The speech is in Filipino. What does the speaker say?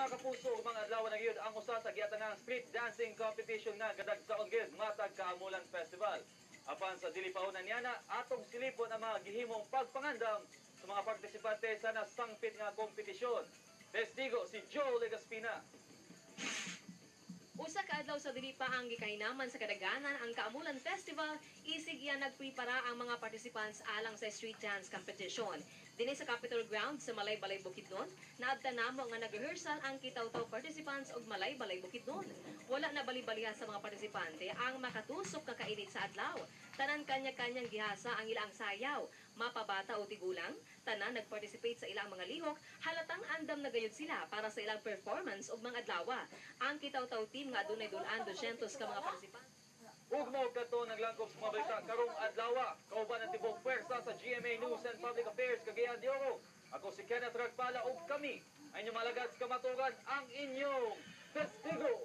Mga kapuso, mga adlaw na gyud ang usa sa giatanang street dancing competition nga gadag saon gyud matag Kaamulan Festival. Apan sa dili pauna niya na atong silipon ang mga gihimong pagpangandam sa mga partisipante sa nasangpit nga kompetisyon. Testigo si Joe Legaspina. Usa ka adlaw sa dili pa ang gikainaman sa kadaganan ang Kaamulan Festival, isig iya nagprepara ang mga participants alang sa street dance competition. Dinhi sa Capitol Ground sa Malay-Balay Bukidnon, naabtan namo nga nag-rehearsal ang kitaw-taw participants og Malay-Balay Bukidnon. Wala na bali-baliha sa mga partisipante ang makatusok ka kainit sa adlaw. Tanan kanya-kanyang gihasa ang ilang sayaw, mapabata o tigulang, tanan nag-participate sa ilang mga lihok, halatang andam na gayud sila para sa ilang performance og mga adlaw. Ang kitaw-taw team nga adunay dulan 200 ka mga partisipante. Ugmo kato naglangkop sa mga balita karong adlaw. Kauban ang tibok pwersa sa GMA News and Public Affairs Cagayan de Oro. Ako si Kenneth Ragpala ug kami ay inyong malagad sa kamatugan ang inyong testigo.